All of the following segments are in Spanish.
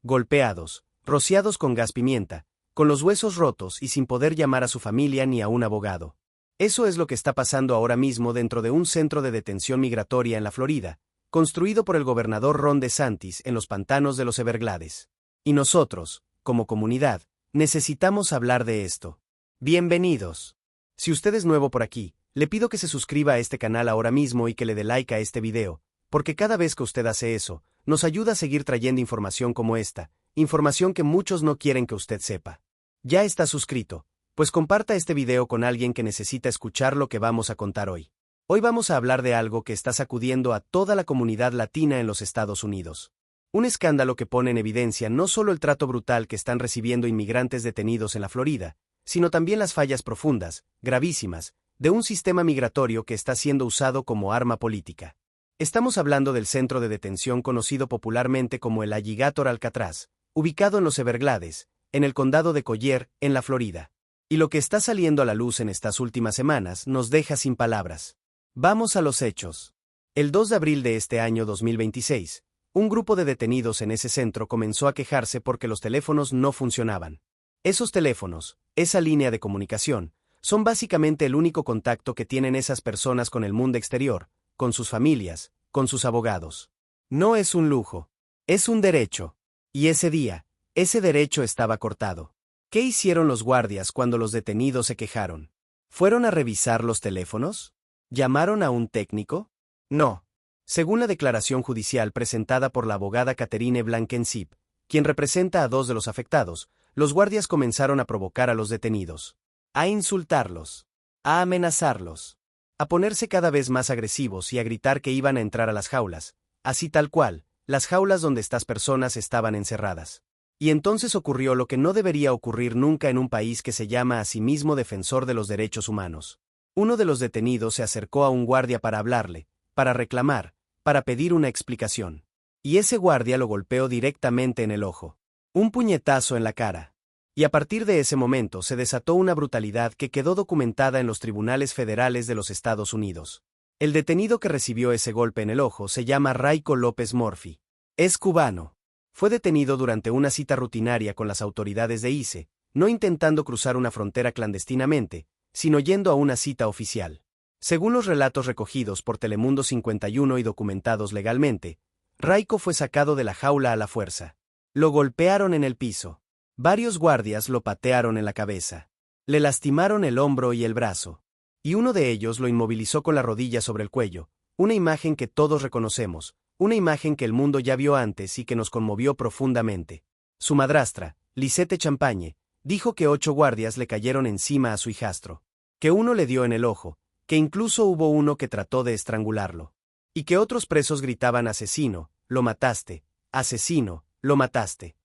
golpeados, rociados con gas pimienta, con los huesos rotos y sin poder llamar a su familia ni a un abogado. Eso es lo que está pasando ahora mismo dentro de un centro de detención migratoria en la Florida, construido por el gobernador Ron DeSantis en los pantanos de los Everglades. Y nosotros, como comunidad, necesitamos hablar de esto. Bienvenidos. Si usted es nuevo por aquí, le pido que se suscriba a este canal ahora mismo y que le dé like a este video, porque cada vez que usted hace eso, nos ayuda a seguir trayendo información como esta, información que muchos no quieren que usted sepa. ¿Ya está suscrito? Pues comparta este video con alguien que necesita escuchar lo que vamos a contar hoy. Hoy vamos a hablar de algo que está sacudiendo a toda la comunidad latina en los Estados Unidos. Un escándalo que pone en evidencia no solo el trato brutal que están recibiendo inmigrantes detenidos en la Florida, sino también las fallas profundas, gravísimas, de un sistema migratorio que está siendo usado como arma política. Estamos hablando del centro de detención conocido popularmente como el Alligator Alcatraz, ubicado en los Everglades, en el condado de Collier, en la Florida. Y lo que está saliendo a la luz en estas últimas semanas nos deja sin palabras. Vamos a los hechos. El 2 de abril de este año 2026, un grupo de detenidos en ese centro comenzó a quejarse porque los teléfonos no funcionaban. Esos teléfonos, esa línea de comunicación, son básicamente el único contacto que tienen esas personas con el mundo exterior, con sus familias, con sus abogados. No es un lujo, es un derecho. Y ese día, ese derecho estaba cortado. ¿Qué hicieron los guardias cuando los detenidos se quejaron? ¿Fueron a revisar los teléfonos? ¿Llamaron a un técnico? No. Según la declaración judicial presentada por la abogada Catherine Blankenship, quien representa a dos de los afectados, los guardias comenzaron a provocar a los detenidos, a insultarlos, a amenazarlos, a ponerse cada vez más agresivos y a gritar que iban a entrar a las jaulas, así tal cual, las jaulas donde estas personas estaban encerradas. Y entonces ocurrió lo que no debería ocurrir nunca en un país que se llama a sí mismo defensor de los derechos humanos. Uno de los detenidos se acercó a un guardia para hablarle, para reclamar, para pedir una explicación. Y ese guardia lo golpeó directamente en el ojo. Un puñetazo en la cara. Y a partir de ese momento se desató una brutalidad que quedó documentada en los tribunales federales de los Estados Unidos. El detenido que recibió ese golpe en el ojo se llama Raico López Murphy. Es cubano. Fue detenido durante una cita rutinaria con las autoridades de ICE, no intentando cruzar una frontera clandestinamente, sino yendo a una cita oficial. Según los relatos recogidos por Telemundo 51 y documentados legalmente, Raico fue sacado de la jaula a la fuerza. Lo golpearon en el piso. Varios guardias lo patearon en la cabeza. Le lastimaron el hombro y el brazo. Y uno de ellos lo inmovilizó con la rodilla sobre el cuello, una imagen que todos reconocemos, una imagen que el mundo ya vio antes y que nos conmovió profundamente. Su madrastra, Lisette Champagne, dijo que 8 guardias le cayeron encima a su hijastro, que uno le dio en el ojo, que incluso hubo uno que trató de estrangularlo, y que otros presos gritaban asesino, lo mataste, asesino, lo mataste.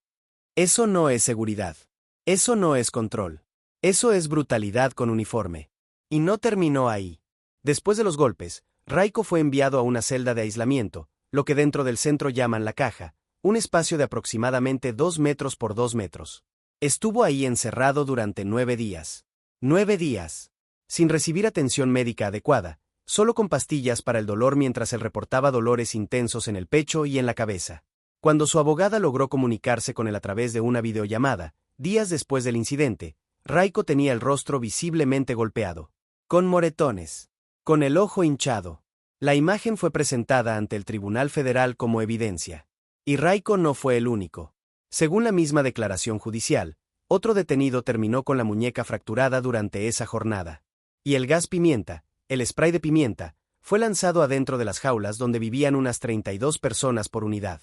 Eso no es seguridad. Eso no es control. Eso es brutalidad con uniforme. Y no terminó ahí. Después de los golpes, Raico fue enviado a una celda de aislamiento, lo que dentro del centro llaman la caja, un espacio de aproximadamente 2 metros por 2 metros. Estuvo ahí encerrado durante 9 días. 9 días. Sin recibir atención médica adecuada, solo con pastillas para el dolor mientras él reportaba dolores intensos en el pecho y en la cabeza. Cuando su abogada logró comunicarse con él a través de una videollamada, días después del incidente, Raico tenía el rostro visiblemente golpeado, con moretones, con el ojo hinchado. La imagen fue presentada ante el Tribunal Federal como evidencia. Y Raico no fue el único. Según la misma declaración judicial, otro detenido terminó con la muñeca fracturada durante esa jornada. Y el gas pimienta, el spray de pimienta, fue lanzado adentro de las jaulas donde vivían unas 32 personas por unidad.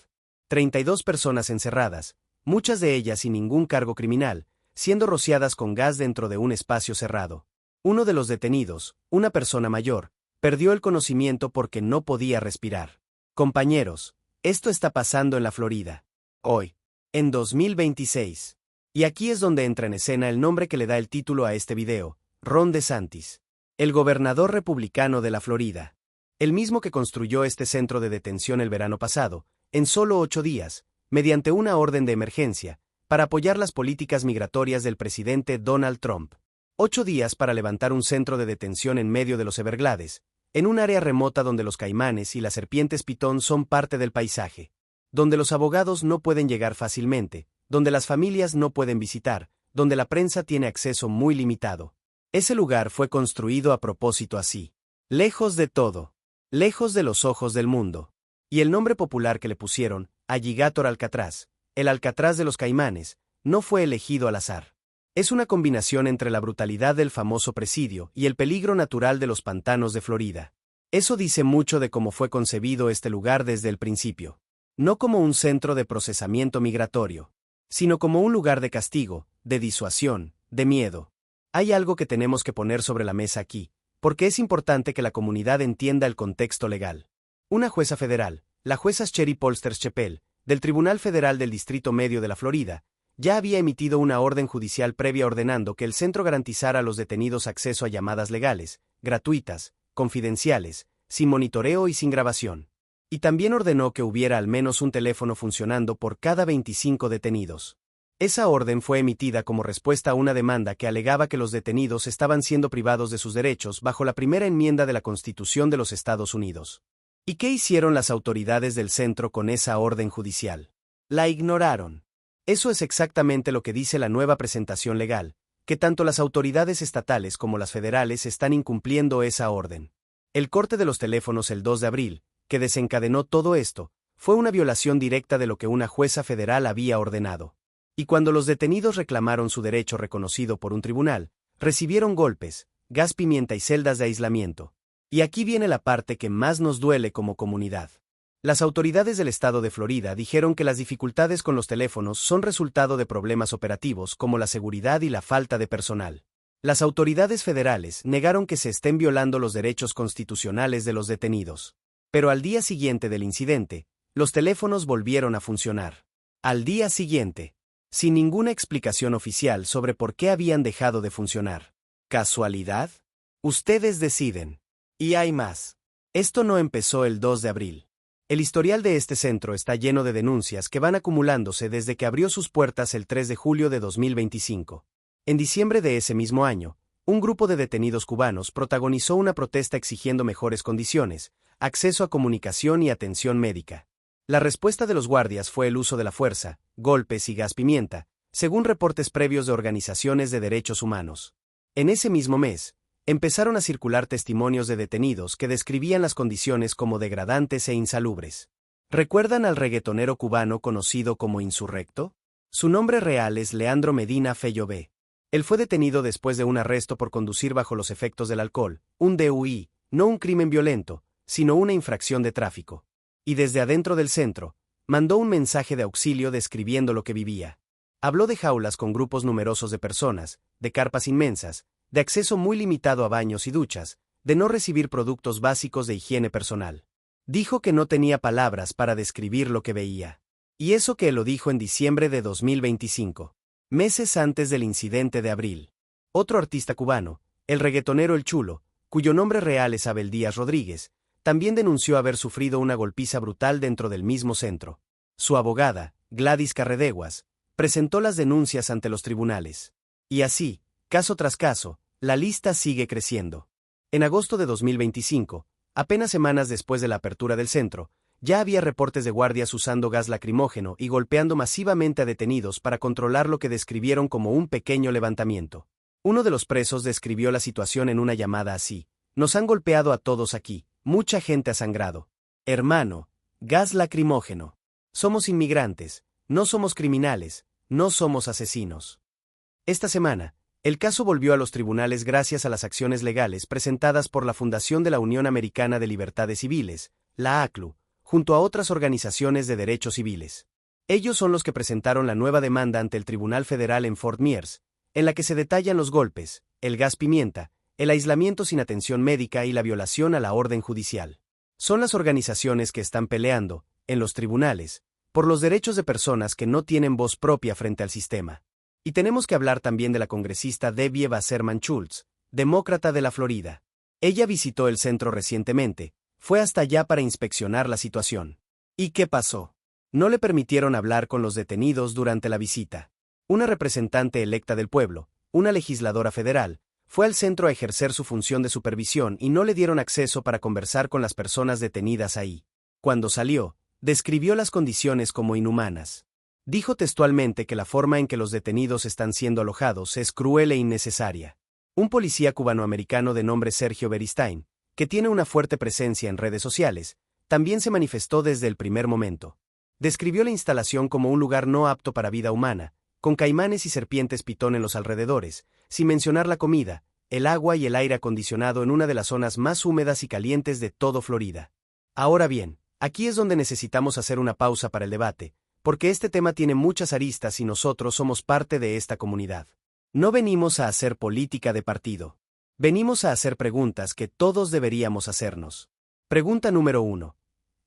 32 personas encerradas, muchas de ellas sin ningún cargo criminal, siendo rociadas con gas dentro de un espacio cerrado. Uno de los detenidos, una persona mayor, perdió el conocimiento porque no podía respirar. Compañeros, esto está pasando en la Florida. Hoy, en 2026. Y aquí es donde entra en escena el nombre que le da el título a este video, Ron DeSantis, el gobernador republicano de la Florida. El mismo que construyó este centro de detención el verano pasado, en solo 8 días, mediante una orden de emergencia, para apoyar las políticas migratorias del presidente Donald Trump. 8 días para levantar un centro de detención en medio de los Everglades, en un área remota donde los caimanes y las serpientes pitón son parte del paisaje. donde los abogados no pueden llegar fácilmente, donde las familias no pueden visitar, donde la prensa tiene acceso muy limitado. Ese lugar fue construido a propósito así. Lejos de todo. Lejos de los ojos del mundo. Y el nombre popular que le pusieron, Alligator Alcatraz, el Alcatraz de los Caimanes, no fue elegido al azar. Es una combinación entre la brutalidad del famoso presidio y el peligro natural de los pantanos de Florida. Eso dice mucho de cómo fue concebido este lugar desde el principio. No como un centro de procesamiento migratorio, sino como un lugar de castigo, de disuasión, de miedo. Hay algo que tenemos que poner sobre la mesa aquí, porque es importante que la comunidad entienda el contexto legal. Una jueza federal, la jueza Sherry Polster Chappell, del Tribunal Federal del Distrito Medio de la Florida, ya había emitido una orden judicial previa ordenando que el centro garantizara a los detenidos acceso a llamadas legales, gratuitas, confidenciales, sin monitoreo y sin grabación. Y también ordenó que hubiera al menos un teléfono funcionando por cada 25 detenidos. Esa orden fue emitida como respuesta a una demanda que alegaba que los detenidos estaban siendo privados de sus derechos bajo la primera enmienda de la Constitución de los Estados Unidos. ¿Y qué hicieron las autoridades del centro con esa orden judicial? La ignoraron. Eso es exactamente lo que dice la nueva presentación legal, que tanto las autoridades estatales como las federales están incumpliendo esa orden. El corte de los teléfonos el 2 de abril, que desencadenó todo esto, fue una violación directa de lo que una jueza federal había ordenado. Y cuando los detenidos reclamaron su derecho reconocido por un tribunal, recibieron golpes, gas pimienta y celdas de aislamiento. Y aquí viene la parte que más nos duele como comunidad. Las autoridades del estado de Florida dijeron que las dificultades con los teléfonos son resultado de problemas operativos como la seguridad y la falta de personal. Las autoridades federales negaron que se estén violando los derechos constitucionales de los detenidos. Pero al día siguiente del incidente, los teléfonos volvieron a funcionar. Al día siguiente, sin ninguna explicación oficial sobre por qué habían dejado de funcionar. ¿Casualidad? Ustedes deciden. Y hay más. Esto no empezó el 2 de abril. El historial de este centro está lleno de denuncias que van acumulándose desde que abrió sus puertas el 3 de julio de 2025. En diciembre de ese mismo año, un grupo de detenidos cubanos protagonizó una protesta exigiendo mejores condiciones, acceso a comunicación y atención médica. La respuesta de los guardias fue el uso de la fuerza, golpes y gas pimienta, según reportes previos de organizaciones de derechos humanos. En ese mismo mes, empezaron a circular testimonios de detenidos que describían las condiciones como degradantes e insalubres. ¿Recuerdan al reggaetonero cubano conocido como Insurrecto? Su nombre real es Leandro Medina Fellové. Él fue detenido después de un arresto por conducir bajo los efectos del alcohol, un DUI, no un crimen violento, sino una infracción de tráfico. Y desde adentro del centro, mandó un mensaje de auxilio describiendo lo que vivía. Habló de jaulas con grupos numerosos de personas, de carpas inmensas, de acceso muy limitado a baños y duchas, de no recibir productos básicos de higiene personal. Dijo que no tenía palabras para describir lo que veía. Y eso que lo dijo en diciembre de 2025, meses antes del incidente de abril. Otro artista cubano, el reggaetonero El Chulo, cuyo nombre real es Abel Díaz Rodríguez, también denunció haber sufrido una golpiza brutal dentro del mismo centro. Su abogada, Gladys Carredeguas, presentó las denuncias ante los tribunales. Y así, caso tras caso, la lista sigue creciendo. En agosto de 2025, apenas semanas después de la apertura del centro, ya había reportes de guardias usando gas lacrimógeno y golpeando masivamente a detenidos para controlar lo que describieron como un pequeño levantamiento. Uno de los presos describió la situación en una llamada así: "Nos han golpeado a todos aquí, mucha gente ha sangrado. Hermano, gas lacrimógeno. Somos inmigrantes, no somos criminales, no somos asesinos". Esta semana, el caso volvió a los tribunales gracias a las acciones legales presentadas por la Fundación de la Unión Americana de Libertades Civiles, la ACLU, junto a otras organizaciones de derechos civiles. Ellos son los que presentaron la nueva demanda ante el Tribunal Federal en Fort Myers, en la que se detallan los golpes, el gas pimienta, el aislamiento sin atención médica y la violación a la orden judicial. Son las organizaciones que están peleando, en los tribunales, por los derechos de personas que no tienen voz propia frente al sistema. Y tenemos que hablar también de la congresista Debbie Wasserman Schultz, demócrata de la Florida. Ella visitó el centro recientemente, fue hasta allá para inspeccionar la situación. ¿Y qué pasó? No le permitieron hablar con los detenidos durante la visita. Una representante electa del pueblo, una legisladora federal, fue al centro a ejercer su función de supervisión y no le dieron acceso para conversar con las personas detenidas ahí. Cuando salió, Describió las condiciones como inhumanas. Dijo textualmente que la forma en que los detenidos están siendo alojados es cruel e innecesaria. Un policía cubanoamericano de nombre Sergio Beristain, que tiene una fuerte presencia en redes sociales, también se manifestó desde el primer momento. Describió la instalación como un lugar no apto para vida humana, con caimanes y serpientes pitón en los alrededores, sin mencionar la comida, el agua y el aire acondicionado en una de las zonas más húmedas y calientes de todo Florida. Ahora bien, aquí es donde necesitamos hacer una pausa para el debate, porque este tema tiene muchas aristas y nosotros somos parte de esta comunidad. No venimos a hacer política de partido. Venimos a hacer preguntas que todos deberíamos hacernos. Pregunta número 1.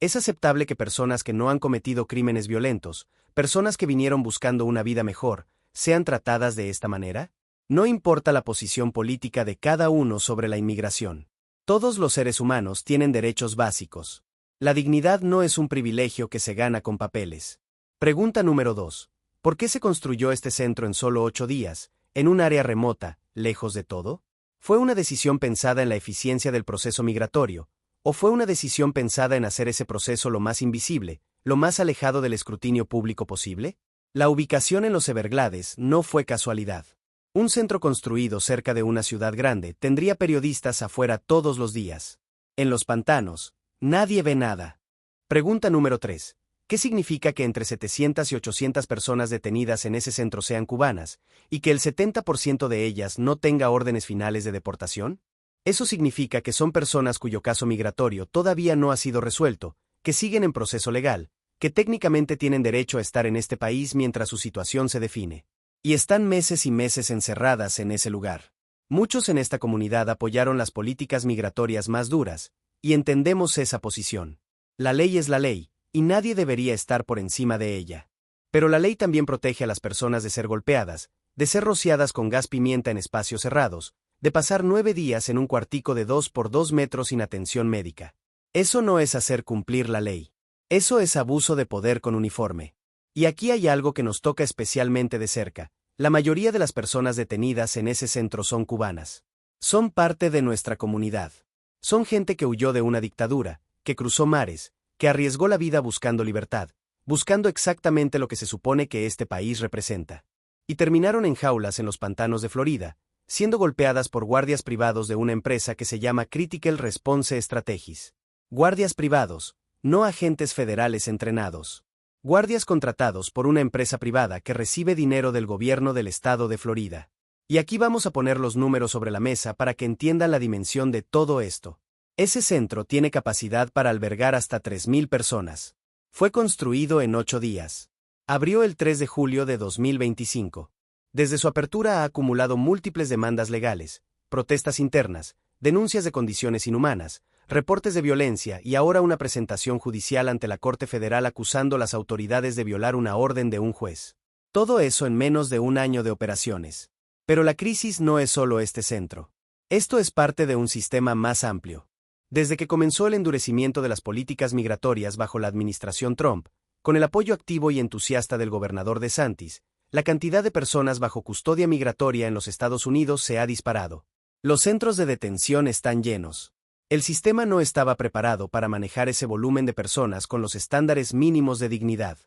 ¿Es aceptable que personas que no han cometido crímenes violentos, personas que vinieron buscando una vida mejor, sean tratadas de esta manera? No importa la posición política de cada uno sobre la inmigración. Todos los seres humanos tienen derechos básicos. La dignidad no es un privilegio que se gana con papeles. Pregunta número 2. ¿Por qué se construyó este centro en solo 8 días, en un área remota, lejos de todo? ¿Fue una decisión pensada en la eficiencia del proceso migratorio, o fue una decisión pensada en hacer ese proceso lo más invisible, lo más alejado del escrutinio público posible? La ubicación en los Everglades no fue casualidad. Un centro construido cerca de una ciudad grande tendría periodistas afuera todos los días. En los pantanos, nadie ve nada. Pregunta número 3. ¿Qué significa que entre 700 y 800 personas detenidas en ese centro sean cubanas, y que el 70% de ellas no tenga órdenes finales de deportación? Eso significa que son personas cuyo caso migratorio todavía no ha sido resuelto, que siguen en proceso legal, que técnicamente tienen derecho a estar en este país mientras su situación se define. Y están meses y meses encerradas en ese lugar. Muchos en esta comunidad apoyaron las políticas migratorias más duras, y entendemos esa posición. La ley es la ley, y nadie debería estar por encima de ella. Pero la ley también protege a las personas de ser golpeadas, de ser rociadas con gas pimienta en espacios cerrados, de pasar 9 días en un cuartico de 2 por 2 metros sin atención médica. Eso no es hacer cumplir la ley. Eso es abuso de poder con uniforme. Y aquí hay algo que nos toca especialmente de cerca. La mayoría de las personas detenidas en ese centro son cubanas. Son parte de nuestra comunidad. Son gente que huyó de una dictadura, que cruzó mares, que arriesgó la vida buscando libertad, buscando exactamente lo que se supone que este país representa. Y terminaron en jaulas en los pantanos de Florida, siendo golpeadas por guardias privados de una empresa que se llama Critical Response Strategies. Guardias privados, no agentes federales entrenados. Guardias contratados por una empresa privada que recibe dinero del gobierno del estado de Florida. Y aquí vamos a poner los números sobre la mesa para que entiendan la dimensión de todo esto. Ese centro tiene capacidad para albergar hasta 3,000 personas. Fue construido en 8 días. Abrió el 3 de julio de 2025. Desde su apertura ha acumulado múltiples demandas legales, protestas internas, denuncias de condiciones inhumanas, reportes de violencia y ahora una presentación judicial ante la Corte Federal acusando a las autoridades de violar una orden de un juez. Todo eso en menos de un año de operaciones. Pero la crisis no es solo este centro. Esto es parte de un sistema más amplio. Desde que comenzó el endurecimiento de las políticas migratorias bajo la administración Trump, con el apoyo activo y entusiasta del gobernador DeSantis, la cantidad de personas bajo custodia migratoria en los Estados Unidos se ha disparado. Los centros de detención están llenos. El sistema no estaba preparado para manejar ese volumen de personas con los estándares mínimos de dignidad.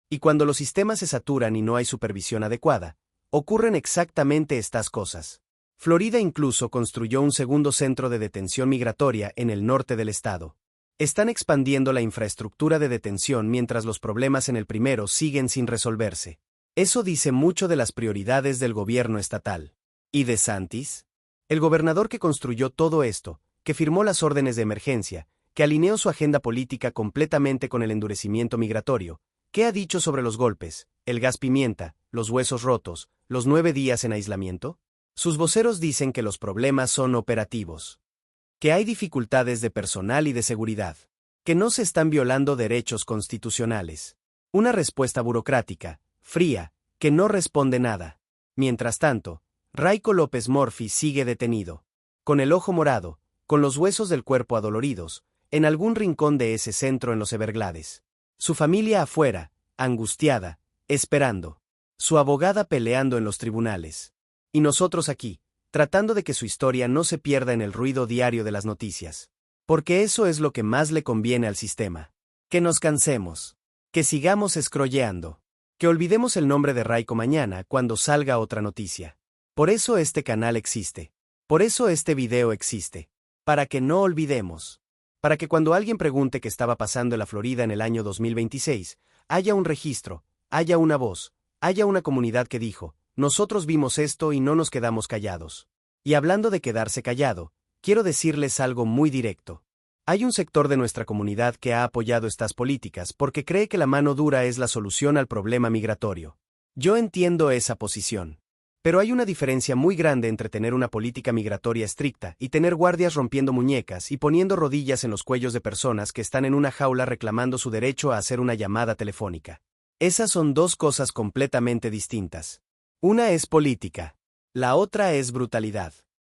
Y cuando los sistemas se saturan y no hay supervisión adecuada, ocurren exactamente estas cosas. Florida incluso construyó un segundo centro de detención migratoria en el norte del estado. Están expandiendo la infraestructura de detención mientras los problemas en el primero siguen sin resolverse. Eso dice mucho de las prioridades del gobierno estatal. ¿Y DeSantis? El gobernador que construyó todo esto, que firmó las órdenes de emergencia, que alineó su agenda política completamente con el endurecimiento migratorio, ¿qué ha dicho sobre los golpes, el gas pimienta, los huesos rotos, los 9 días en aislamiento? Sus voceros dicen que los problemas son operativos, que hay dificultades de personal y de seguridad, que no se están violando derechos constitucionales. Una respuesta burocrática, fría, que no responde nada. Mientras tanto, Raico López Murphy sigue detenido, con el ojo morado, con los huesos del cuerpo adoloridos, en algún rincón de ese centro en los Everglades. Su familia afuera, angustiada, esperando. Su abogada peleando en los tribunales. Y nosotros aquí, tratando de que su historia no se pierda en el ruido diario de las noticias. Porque eso es lo que más le conviene al sistema. Que nos cansemos. Que sigamos scrolleando. Que olvidemos el nombre de Raiko mañana cuando salga otra noticia. Por eso este canal existe. Por eso este video existe. Para que no olvidemos. Para que cuando alguien pregunte qué estaba pasando en la Florida en el año 2026, haya un registro, haya una voz, haya una comunidad que dijo, nosotros vimos esto y no nos quedamos callados. Y hablando de quedarse callado, quiero decirles algo muy directo. Hay un sector de nuestra comunidad que ha apoyado estas políticas porque cree que la mano dura es la solución al problema migratorio. Yo entiendo esa posición. Pero hay una diferencia muy grande entre tener una política migratoria estricta y tener guardias rompiendo muñecas y poniendo rodillas en los cuellos de personas que están en una jaula reclamando su derecho a hacer una llamada telefónica. Esas son dos cosas completamente distintas. Una es política. La otra es brutalidad.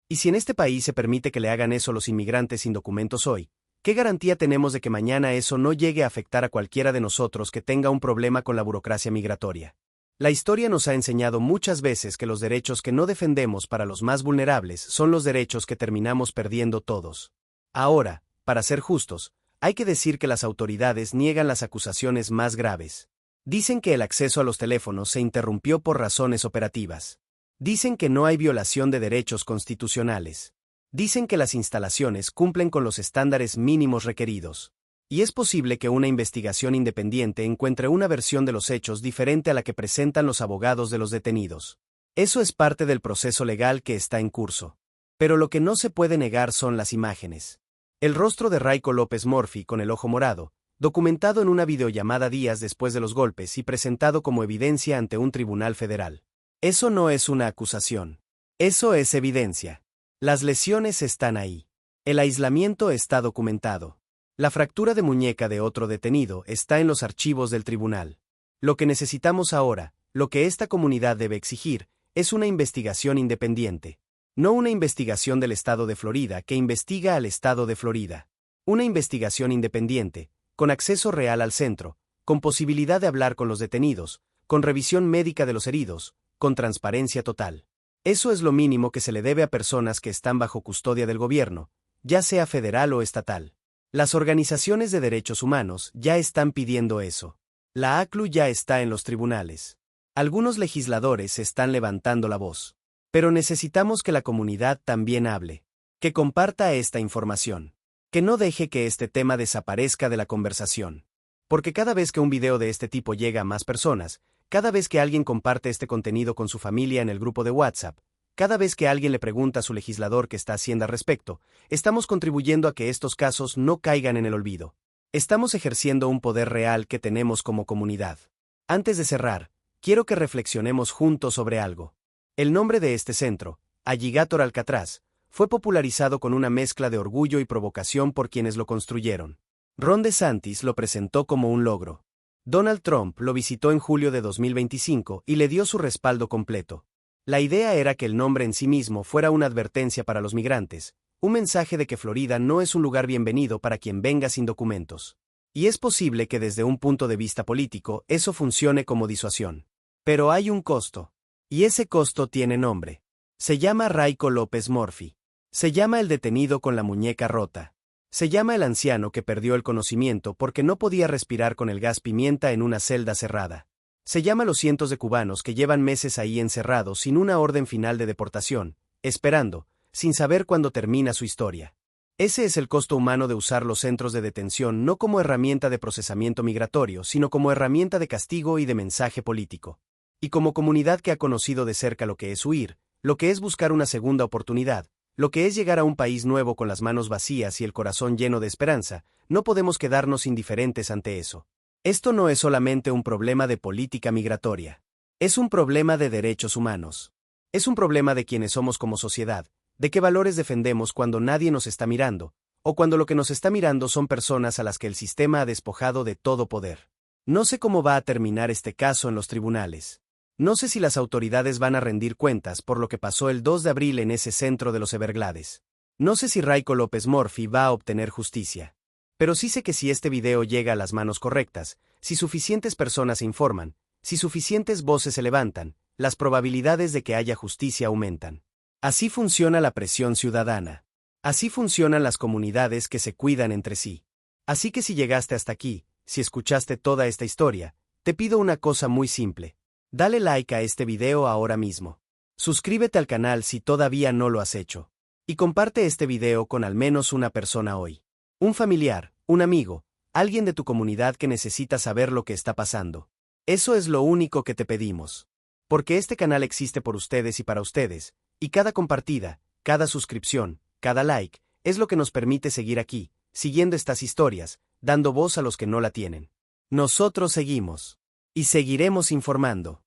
Y si en este país se permite que le hagan eso a los inmigrantes sin documentos hoy, ¿qué garantía tenemos de que mañana eso no llegue a afectar a cualquiera de nosotros que tenga un problema con la burocracia migratoria? La historia nos ha enseñado muchas veces que los derechos que no defendemos para los más vulnerables son los derechos que terminamos perdiendo todos. Ahora, para ser justos, hay que decir que las autoridades niegan las acusaciones más graves. Dicen que el acceso a los teléfonos se interrumpió por razones operativas. Dicen que no hay violación de derechos constitucionales. Dicen que las instalaciones cumplen con los estándares mínimos requeridos. Y es posible que una investigación independiente encuentre una versión de los hechos diferente a la que presentan los abogados de los detenidos. Eso es parte del proceso legal que está en curso. Pero lo que no se puede negar son las imágenes. El rostro de Raiko López Murphy con el ojo morado, documentado en una videollamada días después de los golpes y presentado como evidencia ante un tribunal federal. Eso no es una acusación. Eso es evidencia. Las lesiones están ahí. El aislamiento está documentado. La fractura de muñeca de otro detenido está en los archivos del tribunal. Lo que necesitamos ahora, lo que esta comunidad debe exigir, es una investigación independiente. No una investigación del estado de Florida que investiga al estado de Florida. Una investigación independiente, con acceso real al centro, con posibilidad de hablar con los detenidos, con revisión médica de los heridos, con transparencia total. Eso es lo mínimo que se le debe a personas que están bajo custodia del gobierno, ya sea federal o estatal. Las organizaciones de derechos humanos ya están pidiendo eso. La ACLU ya está en los tribunales. Algunos legisladores están levantando la voz. Pero necesitamos que la comunidad también hable. Que comparta esta información. Que no deje que este tema desaparezca de la conversación. Porque cada vez que un video de este tipo llega a más personas, cada vez que alguien comparte este contenido con su familia en el grupo de WhatsApp, cada vez que alguien le pregunta a su legislador qué está haciendo al respecto, estamos contribuyendo a que estos casos no caigan en el olvido. Estamos ejerciendo un poder real que tenemos como comunidad. Antes de cerrar, quiero que reflexionemos juntos sobre algo. El nombre de este centro, Alligator Alcatraz, fue popularizado con una mezcla de orgullo y provocación por quienes lo construyeron. Ron DeSantis lo presentó como un logro. Donald Trump lo visitó en julio de 2025 y le dio su respaldo completo. La idea era que el nombre en sí mismo fuera una advertencia para los migrantes, un mensaje de que Florida no es un lugar bienvenido para quien venga sin documentos. Y es posible que desde un punto de vista político eso funcione como disuasión. Pero hay un costo. Y ese costo tiene nombre. Se llama Raiko López Murphy. Se llama el detenido con la muñeca rota. Se llama el anciano que perdió el conocimiento porque no podía respirar con el gas pimienta en una celda cerrada. Se llama a los cientos de cubanos que llevan meses ahí encerrados sin una orden final de deportación, esperando, sin saber cuándo termina su historia. Ese es el costo humano de usar los centros de detención no como herramienta de procesamiento migratorio, sino como herramienta de castigo y de mensaje político. Y como comunidad que ha conocido de cerca lo que es huir, lo que es buscar una segunda oportunidad, lo que es llegar a un país nuevo con las manos vacías y el corazón lleno de esperanza, no podemos quedarnos indiferentes ante eso. Esto no es solamente un problema de política migratoria. Es un problema de derechos humanos. Es un problema de quienes somos como sociedad, de qué valores defendemos cuando nadie nos está mirando, o cuando lo que nos está mirando son personas a las que el sistema ha despojado de todo poder. No sé cómo va a terminar este caso en los tribunales. No sé si las autoridades van a rendir cuentas por lo que pasó el 2 de abril en ese centro de los Everglades. No sé si Raiko López Murphy va a obtener justicia. Pero sí sé que si este video llega a las manos correctas, si suficientes personas se informan, si suficientes voces se levantan, las probabilidades de que haya justicia aumentan. Así funciona la presión ciudadana. Así funcionan las comunidades que se cuidan entre sí. Así que si llegaste hasta aquí, si escuchaste toda esta historia, te pido una cosa muy simple. Dale like a este video ahora mismo. Suscríbete al canal si todavía no lo has hecho. Y comparte este video con al menos una persona hoy. Un familiar, un amigo, alguien de tu comunidad que necesita saber lo que está pasando. Eso es lo único que te pedimos. Porque este canal existe por ustedes y para ustedes, y cada compartida, cada suscripción, cada like, es lo que nos permite seguir aquí, siguiendo estas historias, dando voz a los que no la tienen. Nosotros seguimos. Y seguiremos informando.